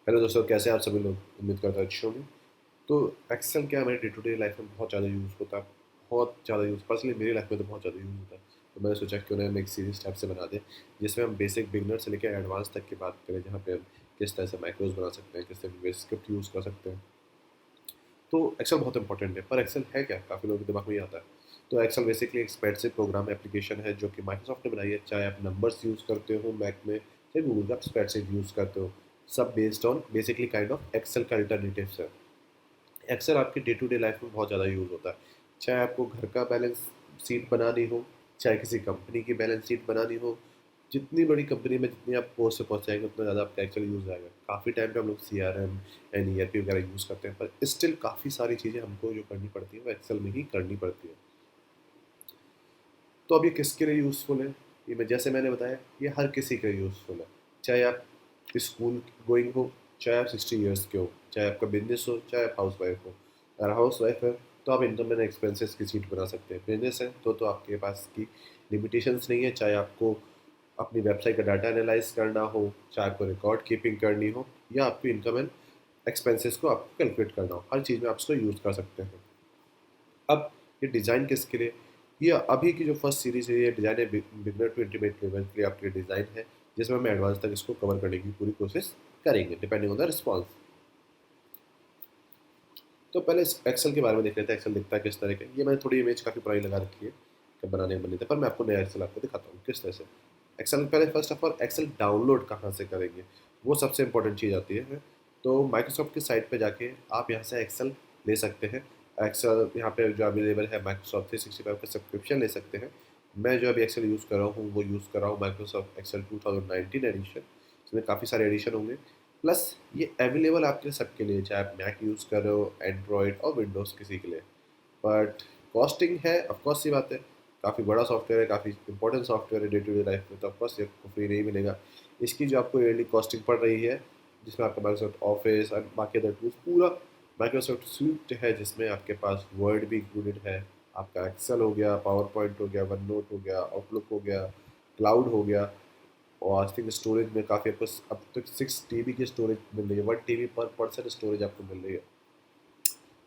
Hello दोस्तों, कैसे हैं आप सभी लोग? उम्मीद करता हूँ अच्छे होंगे। तो एक्सेल क्या हमारे डे टू डे लाइफ में बहुत ज़्यादा यूज़ होता है। बहुत ज़्यादा यूज़, पर्सनली मेरी लाइफ में तो बहुत ज़्यादा यूज़ होता है। तो मैंने सोचा क्यों ना हम एक सीरीज टाइप से बना दें, जिसमें हम बेसिक बिगनर से लेकर एडवांस तक की बात करें, जहाँ पे हम किस तरह से माइक्रोज बना सकते हैं, किस तरह की स्क्रिप्ट यूज़ कर सकते हैं। तो एक्सेल बहुत इंपॉर्टेंट है, पर एक्सेल है क्या? काफ़ी लोगों के दिमाग में ही आता है। तो एक्सेल बेसिकली एक स्प्रेडशीट प्रोग्राम एप्लीकेशन है जो कि माइक्रोसॉफ्ट ने बनाई है। चाहे आप नंबर्स यूज़ करते हो मैक में, चाहे गूगल का आप स्प्रेडशीट यूज़ करते हो, सब based on basically kind of Excel का अल्टरनेटिव्स है। एक्सेल आपकी डे टू डे लाइफ में बहुत ज़्यादा यूज़ होता है। चाहे आपको घर का बैलेंस शीट बनानी हो, चाहे किसी कंपनी की बैलेंस शीट बनानी हो, जितनी बड़ी कंपनी में जितनी आप पोस्ट से पहुँचाएंगे उतना ज़्यादा आपका एक्सेल यूज़ आएगा। काफ़ी टाइम पे हम लोग CRM एंड ERP वगैरह यूज़ करते हैं, पर स्टिल काफ़ी सारी चीज़ें हमको जो करनी पड़ती है वो एक्सेल में ही करनी पड़ती है। तो अब ये किसके लिए यूज़फुल है? ये मैं जैसे मैंने बताया, ये हर किसी के लिए यूज़फुल है। चाहे आप स्कूल गोइंग हो, चाहे आप 60 ईयर्स के हो, चाहे आपका बिजनेस हो, चाहे आप हाउस वाइफ हो। अगर हाउस वाइफ है तो आप इनकम एंड एक्सपेंसेस की शीट बना सकते हैं। बिजनेस है तो आपके पास की लिमिटेशंस नहीं है। चाहे आपको अपनी वेबसाइट का डाटा एनालाइज करना हो, चाहे आपको रिकॉर्ड कीपिंग करनी हो, या आपको इनकम एंड एक्सपेंसेस को आपको कैलकुलेट करना हो, हर चीज़ में आप इसको यूज़ कर सकते हैं। अब ये डिज़ाइन किसके लिए? ये अभी की जो फर्स्ट सीरीज है, ये डिज़ाइन है बिगनर टू इंटीमेट लेवल के लिए आपके डिज़ाइन है, जिसमें हम एडवांस तक इसको कवर करने की पूरी कोशिश करेंगे डिपेंडिंग ऑन द रिस्पॉन्स। तो पहले इस एक्सेल के बारे में देख लेते हैं, एक्सेल दिखता है किस तरह का। ये मैंने थोड़ी इमेज काफ़ी पुरानी लगा रखी है कि बनाने में बनी थी, पर मैं आपको नया एक्सेल आपको दिखाता हूँ किस तरह से। एक्सेल पहले first of all Excel download कहाँ से करेंगे, वो सबसे इंपॉर्टेंट चीज़ आती है। तो माइक्रोसॉफ्ट की साइट पे जाके आप यहाँ से एक्सेल ले सकते हैं। एक्सेल यहाँ पे जो अवेलेबल है, माइक्रोसॉफ्ट 365 का सब्सक्रिप्शन ले सकते हैं। मैं जो अभी एक्सेल यूज़ कर रहा हूँ वो यूज़ कर रहा हूँ माइक्रोसॉफ्ट एक्सेल 2019 एडिशन। इसमें काफ़ी सारे एडिशन होंगे। प्लस ये अवेलेबल आपके सबके लिए, चाहे आप मैक यूज़ कर रहे हो, एंड्रॉयड और विंडोज़ किसी के लिए। बट कॉस्टिंग है, ऑफकोर्स सी बात है, काफ़ी बड़ा सॉफ्टवेयर है, काफ़ी इंपॉर्टेंट सॉफ्टवेयर है डे टू डे लाइफ में, तो ऑफकोर्स ये आपको फ्री नहीं मिलेगा। इसकी जो आपको ईयरली कॉस्टिंग पड़ रही है, जिसमें आपका माइक्रोसॉफ्ट ऑफिस और बाकी अदर टूल्स, पूरा माइक्रोसॉफ्ट सूट है, जिसमें आपके पास वर्ड भी इंक्लूडेड है, आपका एक्सेल हो गया, पावर पॉइंट हो गया, वन नोट हो गया, आउटलुक हो गया, क्लाउड हो गया। और आई थिंक स्टोरेज में काफ़ी आपको अब तक 6 TB की स्टोरेज मिल रही है, 1 TB पर पर्सन स्टोरेज आपको मिल रही है।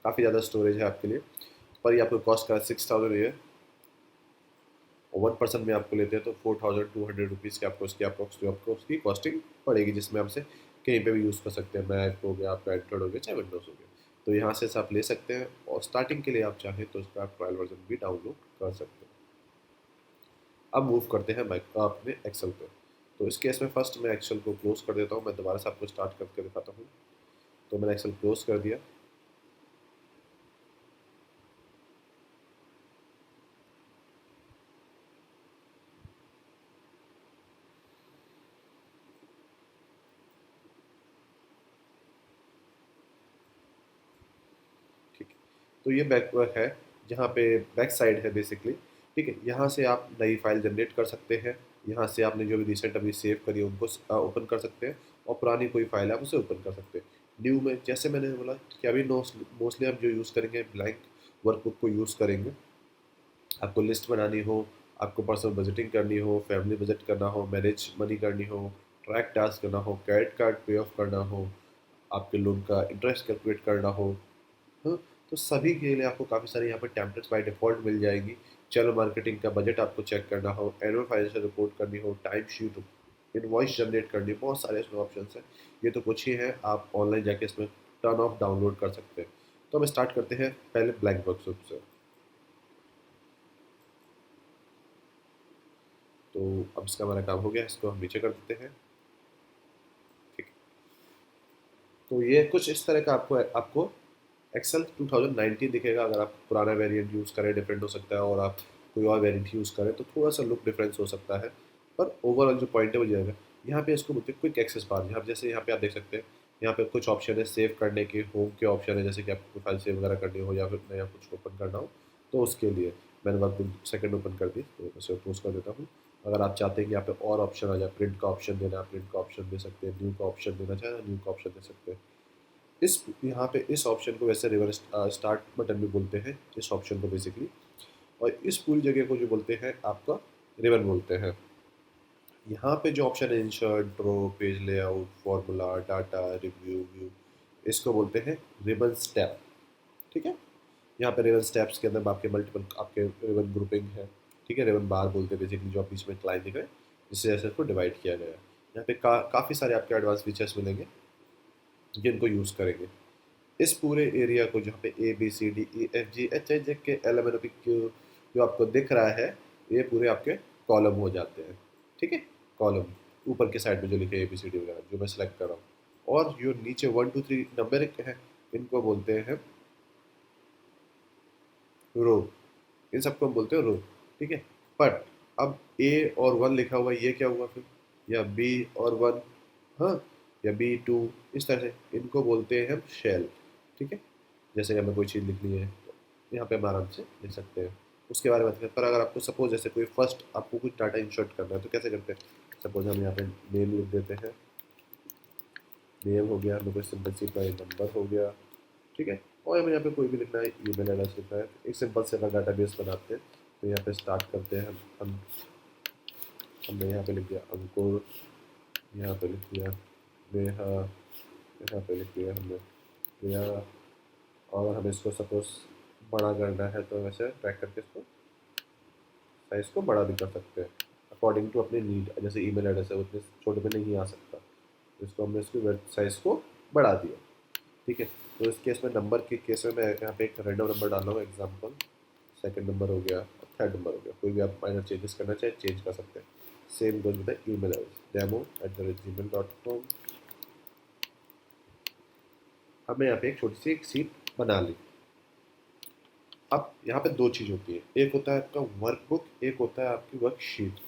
काफ़ी ज़्यादा स्टोरेज है आपके लिए। पर ये आपको कॉस्ट का 6000 है, और 1% में आपको लेते हैं तो 4200 रुपीज़ की आपको उसकी अप्रोक्स जो आपको उसकी कॉस्टिंग पड़ेगी, जिसमें आपसे कहीं पे भी यूज़ कर सकते हैं। मैक हो गया, आपका एंड्रॉइड हो गया, चाहे विंडोज़ हो गया। तो यहाँ से आप ले सकते हैं, और स्टार्टिंग के लिए आप चाहें तो उसका आप ट्रायल वर्जन भी डाउनलोड कर सकते हैं। अब मूव करते हैं माइक अपने एक्सेल पे। तो इस केस में फर्स्ट मैं एक्सेल को क्लोज कर देता हूँ। मैं दोबारा से आपको स्टार्ट करके दिखाता हूँ। तो मैंने एक्सेल क्लोज कर दिया। ठीक है, तो ये बैक है, जहाँ पे बैक साइड है बेसिकली। ठीक है, यहाँ से आप नई फाइल जनरेट कर सकते हैं। यहाँ से आपने जो भी रिसेंट अभी सेव करी है उनको ओपन कर सकते हैं, और पुरानी कोई फाइल है आप उसे ओपन कर सकते हैं। न्यू में जैसे मैंने बोला कि अभी मोस्टली आप जो यूज़ करेंगे ब्लैंक वर्कबुक को यूज़ करेंगे। आपको लिस्ट बनानी हो, आपको पर्सनल बजटिंग करनी हो, फैमिली बजट करना हो, मैनेज मनी करनी हो, ट्रैक टास्क करना हो, क्रेडिट कार्ड पे ऑफ करना हो, आपके लोन का इंटरेस्ट कैलकुलेट करना हो। हाँ, तो सभी के लिए आपको काफ़ी सारी यहाँ पर टेम्पलेट्स बाय डिफ़ॉल्ट मिल जाएगी। चैनल मार्केटिंग का बजट आपको चेक करना हो, एनुअल फाइनेंशियल रिपोर्ट करनी हो, टाइम शीट, इनवॉइस जनरेट करनी हो, बहुत सारे इसमें ऑप्शन हैं। ये तो कुछ ही है, आप ऑनलाइन जाके इसमें टर्न ऑफ डाउनलोड कर सकते हैं। तो हम स्टार्ट करते हैं पहले ब्लैंक वर्कशीट से। तो अब इसका हमारा काम हो गया, इसको हम नीचे कर देते हैं। ठीक है, तो ये कुछ इस तरह का आपको आपको एक्सेल 2019 दिखेगा। अगर आप पुराना वेरिएंट यूज़ करें डिफरेंट हो सकता है, और आप कोई और वेरिएंट यूज़ करें तो थोड़ा सा लुक डिफरेंस हो सकता है, पर ओवरऑल जो पॉइंट है वो जाएगा। यहाँ पे इसको बोलते हैं क्विक एक्सेस बार। यहाँ जैसे यहाँ पे आप देख सकते हैं, यहाँ पे कुछ ऑप्शन है सेव करने के, होम के ऑप्शन है, जैसे कि आपको फाइल सेव वगैरह करनी हो या फिर नया कुछ ओपन करना हो, तो उसके लिए मैंने वर्क सेकंड ओपन कर दी, तो इसे क्लोज कर देता हूँ। अगर आप चाहते हैं कि यहाँ पे और ऑप्शन आ जाए, प्रिंट का ऑप्शन देना, प्रिंट का ऑप्शन दे सकते हैं, न्यू का ऑप्शन देना चाहे न्यू का ऑप्शन दे सकते हैं। इस यहाँ पे इस ऑप्शन को वैसे रिवर्स स्टार्ट बटन भी बोलते हैं इस ऑप्शन को बेसिकली, और इस पूरी जगह को जो बोलते हैं आपका रिबन बोलते हैं। यहाँ पे जो ऑप्शन है insert, draw, page layout, formula, data, review, view, इसको बोलते हैं रिबन टैब। ठीक है, यहाँ पे रिबन टैब्स के अंदर आपके मल्टीपल आपके रिबन ग्रुपिंग है। ठीक है, रिबन बार बोलते हैं बेसिकली, जो आप बीच में क्लाइन दिख रहे हैं, जिससे जैसे इसको डिवाइड किया गया है। यहाँ पे काफ़ी सारे आपके एडवांस फीचर्स मिलेंगे जिनको यूज़ करेंगे। इस पूरे एरिया को जहाँ पे ABCDEFGHIJKLMNOPQ जो आपको दिख रहा है, ये पूरे आपके कॉलम हो जाते हैं। ठीक है, कॉलम ऊपर के साइड में जो लिखे ABCD वगैरह, जो मैं सेलेक्ट कर रहा हूँ, और जो नीचे 1 2 3 नंबर है, इनको बोलते हैं रो। इन सबको हम बोलते हैं रो। ठीक है, बट अब A और 1 लिखा हुआ है, ये क्या हुआ फिर? या B और 1, हाँ, या B2, इस तरह से इनको बोलते हैं हम शेल। ठीक है, जैसे हमें कोई चीज़ लिखनी है तो यहाँ पे हम आराम से लिख सकते हैं, उसके बारे में बात करें। पर अगर आपको सपोज जैसे कोई फर्स्ट आपको कुछ डाटा इंसर्ट करना है तो कैसे करते हैं? सपोज हम यहाँ पे नेम लिख देते हैं, नेम हो गया, हमें कोई सिंपल सी नंबर हो गया। ठीक है, और हमें यहाँ पे कोई भी लिखना है, ईमेल एड्रेस लिखना है, तो एक सिंपल से अपना डाटाबेस बनाते हैं। तो यहाँ पे स्टार्ट करते हैं हमने यहाँ पे लिख दिया अंकुर, यहाँ पे लिख दिया नेहा, यहाँ पे लिख दिया हमने प्रिया। और हमें इसको सपोज बड़ा करना है तो वैसे ट्रैक करके इसको साइज़ को बड़ा भी कर सकते हैं अकॉर्डिंग टू अपनी नीड। जैसे ईमेल एड्रेस है, उतने छोटे में नहीं आ सकता, तो इसको हमने इसकी साइज़ को बढ़ा दिया। ठीक है, तो इस केस में नंबर के केस में मैं यहाँ पे एक रैंडम नंबर डाल रहा हूँ, एग्जाम्पल सेकंड नंबर हो गया, थर्ड नंबर हो गया, कोई भी आप माइनर चेंजेस करना चाहे चेंज कर सकते हैं। Same goes with the email address demo@gmail.com। हमने यहाँ पे एक छोटी सी एक सीट बना ली। अब यहाँ पे दो चीज़ होती है, एक होता है आपका वर्कबुक, एक होता है आपकी वर्कशीट।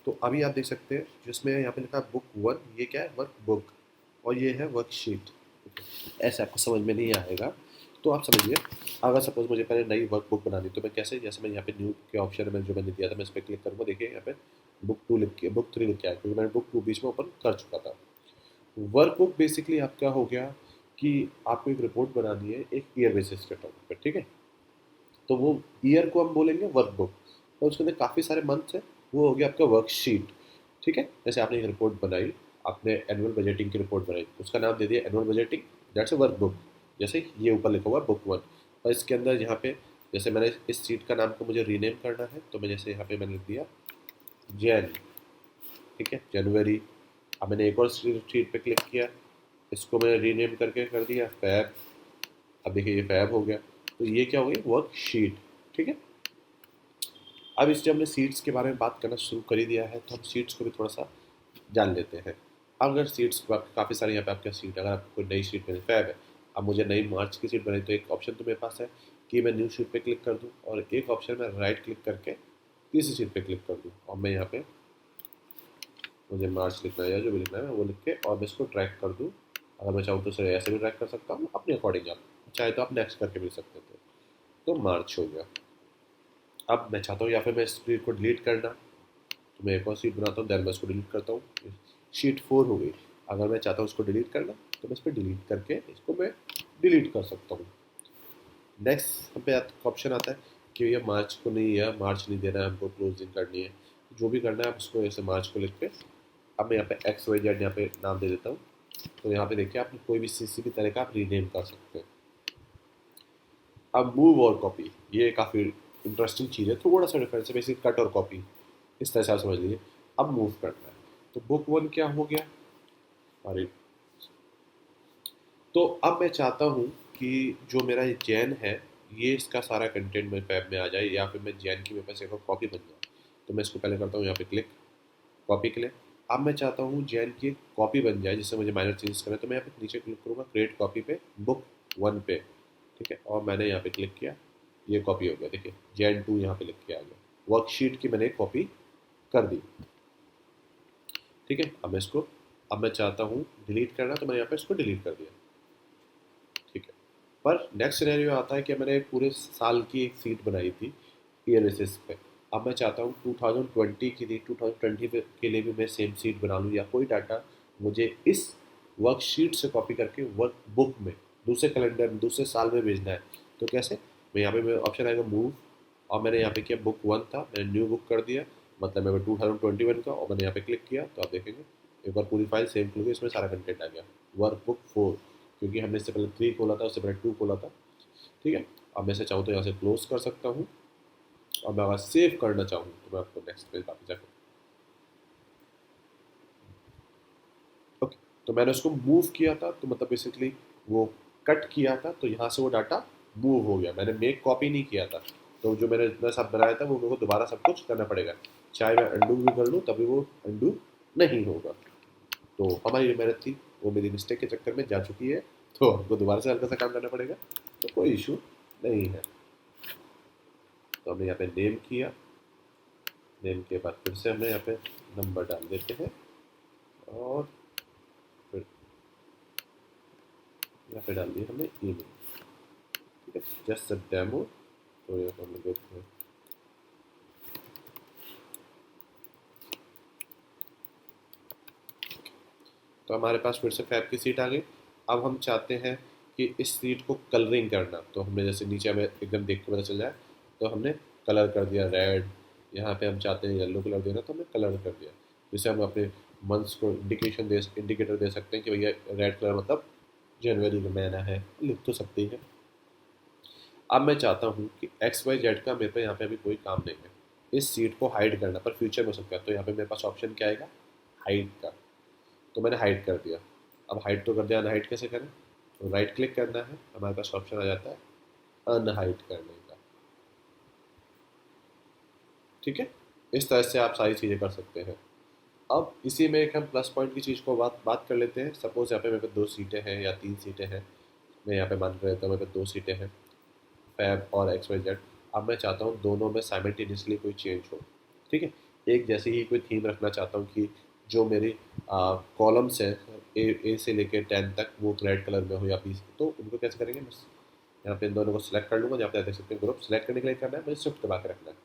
तो अभी आप देख सकते हैं जिसमें यहाँ पे लिखा है बुक 1, ये क्या है? वर्कबुक। और ये है वर्कशीट। ऐसे आपको समझ में नहीं आएगा, तो आप समझिए, अगर सपोज मुझे पहले नई वर्कबुक बनानी, तो मैं कैसे, जैसे मैं यहाँ पे न्यू के ऑप्शन में जो मैंने दिया था, मैं इस पर क्लिक करूँगा, देखिए यहाँ पे बुक 2 लिख के बुक 3 लिख के आया, क्योंकि मैंने बुक 2 बीच में ओपन कर चुका था। वर्कबुक बेसिकली आप क्या हो गया कि आपको एक रिपोर्ट बनानी है एक ईयर बेसिस के टॉपिक पर। ठीक है, तो वो ईयर को हम बोलेंगे वर्कबुक, और उसके अंदर काफ़ी सारे मंथ्स हैं, वो हो गया आपका वर्कशीट। ठीक है, जैसे आपने एक रिपोर्ट बनाई, आपने एनुअल बजटिंग की रिपोर्ट बनाई, उसका नाम दे दिया annual budgeting, that's a workbook. जैसे ये ऊपर लिखा हुआ बुक 1, और इसके अंदर यहाँ पे जैसे मैंने इस सीट का नाम को मुझे रीनेम करना है, तो मैं जैसे यहाँ पे मैंने लिख दिया जैन। ठीक है, जनवरी। अब मैंने एक और सीट पे क्लिक किया, इसको मैंने रीनेम करके कर दिया फैब। अब देखिए ये फैब हो गया, तो ये क्या हो गई? वर्कशीट। ठीक है, अब इससे हमने सीट्स के बारे में बात करना शुरू कर ही दिया है, तो हम सीट्स को भी थोड़ा सा जान लेते हैं। अगर सीट्स काफ़ी सारे यहाँ पे आपके सीट, अगर आपको कोई नई सीट में फैब है, अब मुझे नई मार्च की सीट बनाई, तो एक ऑप्शन तो मेरे पास है कि मैं न्यू सीट पे क्लिक कर दूँ, और एक ऑप्शन में राइट क्लिक करके तीसरी सीट पे क्लिक कर दूँ, और मैं यहाँ पे मुझे मार्च लिखना है या जो भी लिखना है वो लिख के, और मैं इसको ट्रैक कर दूँ। अगर मैं चाहूँ तो सर ऐसे भी ट्रैक कर सकता हूँ अपने अकॉर्डिंग, आप चाहे तो आप नेक्स्ट करके भी सकते थे। तो मार्च हो गया। अब मैं चाहता हूँ या फिर मैं इस सीट को डिलीट करना, तो मैं एक और सीट बनाता हूँ, देन मैं इसको डिलीट करता हूँ। शीट 4 हो गई। अगर मैं चाहता हूँ उसको डिलीट करना, तो मैं इस पर डिलीट करके इसको मैं डिलीट कर सकता हूँ। नेक्स्ट पे ऑप्शन आता है कि भैया मार्च को नहीं, या मार्च नहीं देना है हमको, क्लोजिंग करनी है, जो भी करना है आप उसको ऐसे मार्च को लिख के, अब मैं यहाँ पे XYZ यहाँ पे नाम दे देता हूँ। तो यहाँ पे देखिए आप कोई भी किसी भी तरह का आप रीनेम कर सकते हैं। अब मूव और कॉपी, ये काफ़ी इंटरेस्टिंग चीज़ है, थोड़ा सा डिफरेंस है, बेसिक कट और कॉपी इस तरह से आप समझ लीजिए। अब मूव करना है, तो बुक 1 क्या हो गया? अरे, तो अब मैं चाहता हूँ कि जो मेरा ये जैन है, ये इसका सारा कंटेंट मेरे पैब में आ जाए, या फिर मैं जैन की मेरे पास एक और कॉपी बन जाए। तो मैं इसको पहले करता हूँ यहाँ पे क्लिक, कॉपी के लिए। अब मैं चाहता हूँ जैन की एक कॉपी बन जाए जिससे मुझे माइनर चेंजेस करना है, तो मैं यहाँ पे नीचे क्लिक करूँगा क्रिएट कॉपी पे, बुक 1 पे। ठीक है, और मैंने यहाँ पे क्लिक किया, ये कॉपी हो गया, देखिए जैन 2 यहाँ पे लिख के आ गया, वर्कशीट की मैंने कॉपी कर दी। ठीक है, अब मैं चाहता हूँ डिलीट करना, तो मैंने यहाँ पे इसको डिलीट कर दिया। ठीक है, पर नेक्स्ट सिनेरियो आता है कि मैंने पूरे साल की एक सीट बनाई थी ईयर बेसिस पे। अब मैं चाहता हूँ 2020 के लिए, 2020 के लिए भी मैं सेम सीट बना लूँ, या कोई डाटा मुझे इस वर्कशीट से कॉपी करके वर्क बुक में दूसरे कैलेंडर में दूसरे साल में भेजना है। तो कैसे? मैं यहाँ पे मेरा ऑप्शन आएगा मूव, और मैंने यहाँ पे किया बुक 1 था, मैंने न्यू बुक कर दिया, मतलब मैं 2021 का, और मैंने यहाँ पे क्लिक किया तो आप देखेंगे एक बार पूरी फाइल सेम खुल गई, इसमें सारा कंटेंट आ गया। वर्कबुक 4, क्योंकि हमने इससे पहले 3 खोला था, उससे पहले 2 खोला था। ठीक है, अब मैं इसे चाहूँ तो यहाँ से क्लोज कर सकता हूँ, और मैं अगर सेव करना चाहूँ तो मैं आपको नेक्स्ट पेज वापस जाकर, ओके, तो मैंने उसको मूव किया था, तो मतलब बेसिकली वो कट किया था, तो यहाँ से वो डाटा मूव हो गया। मैंने मेक कॉपी नहीं किया था, तो जो मैंने इतना सब बनाया था वो मेरे को दोबारा सब कुछ करना पड़ेगा, चाहे मैं अंडू भी कर लूँ तभी वो अंडू नहीं होगा। तो हमारी जो मेहनत थी वो मेरी मिस्टेक के चक्कर में जा चुकी है, तो हमको दोबारा से हल्का सा काम करना पड़ेगा, तो कोई इशू नहीं है। तो हमने यहाँ पे नेम किया, नेम के बाद फिर से हमने यहाँ पे नंबर डाल देते हैं, और फिर यहाँ पे डाल दिया हमने ईमेल। ठीक है, जस्ट अ डेमो। तो यहाँ पे हम लोग देखते हैं, तो हमारे पास फिर से फैब की सीट आ गई। अब हम चाहते हैं कि इस सीट को कलरिंग करना, तो हमने जैसे नीचे हमें एकदम देख के पता चल जाए, तो हमने कलर कर दिया रेड। यहाँ पे हम चाहते हैं येलो कलर देना, तो हमने कलर कर दिया। जिससे हम अपने मंथ्स को इंडिकेटर दे सकते हैं कि भैया रेड कलर मतलब जनवरी का महीना है, लिख तो सकते ही है। अब मैं चाहता हूँ कि एक्स वाई जेड का मेरे पे यहाँ पे अभी कोई काम नहीं है, इस सीट को हाइड करना, पर फ्यूचर में हो सकता है, तो यहाँ पे मेरे पास ऑप्शन क्या आएगा, हाइड का। तो मैंने हाइड कर दिया। अब हाइड तो कर दिया, अनहाइड कैसे करें, तो राइट क्लिक करना है, हमारे पास ऑप्शन आ जाता है अनहाइड करने का। ठीक है, इस तरह से आप सारी चीज़ें कर सकते हैं। अब इसी में एक हम प्लस पॉइंट की चीज़ को बात कर लेते हैं। सपोज यहाँ पे मेरे पे 2 सीटें हैं या 3 सीटें हैं, मैं यहाँ पे मान कर लेता हूँ मेरे पे 2 सीटें हैं, फैब और एक्स वाई जेड। अब मैं चाहता हूँ दोनों में साइमल्टेनियसली कोई चेंज हो। ठीक है, एक जैसे ही कोई थीम रखना चाहता हूँ कि जो मेरी कॉलम्स हैं ए से लेके 10 तक वो रेड कलर में हो या 20, तो उनको कैसे करेंगे, बस यहाँ पे इन दोनों को सिलेक्ट कर लूँगा। यहाँ पे देख सकते हैं ग्रुप सिलेक्ट करने के लिए करना है, मुझे शिफ्ट दबा के रखना है।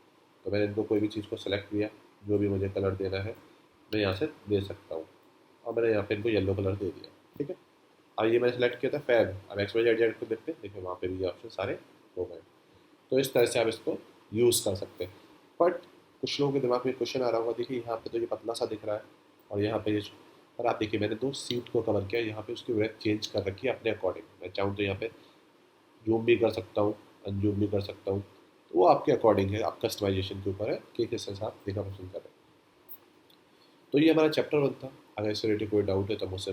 तो मैंने इनको कोई भी चीज़ को सिलेक्ट किया, जो भी मुझे कलर देना है मैं यहाँ से दे सकता हूँ, और मैंने यहाँ पे इनको येलो कलर दे दिया। ठीक है, अब ये मैंने सेलेक्ट किया था फैब। अब एक्स वाई जेड जेड को देखते हैं, देखिए वहाँ पे भी ये ऑप्शन सारे हो गए। तो इस तरह से आप इसको यूज़ कर सकते हैं। बट कुछ लोगों के दिमाग में क्वेश्चन आ रहा होगा, देखिए यहाँ पे तो ये पतला सा दिख रहा है, और यहाँ पे ये, और आप देखिए मैंने 2 सीट को कवर किया, यहाँ पे उसकी वेथ चेंज कर रखी है अपने अकॉर्डिंग। मैं चाहूँ तो यहाँ पे जूम भी कर सकता हूँ, अनजूम भी कर सकता हूँ, तो वो आपके अकॉर्डिंग है, आप कस्टमाइजेशन के ऊपर है कि किस हिसाब देखना पसंद करें। तो ये हमारा चैप्टर 1 था। अगर इससे रिलेटेड कोई डाउट है तो मुझसे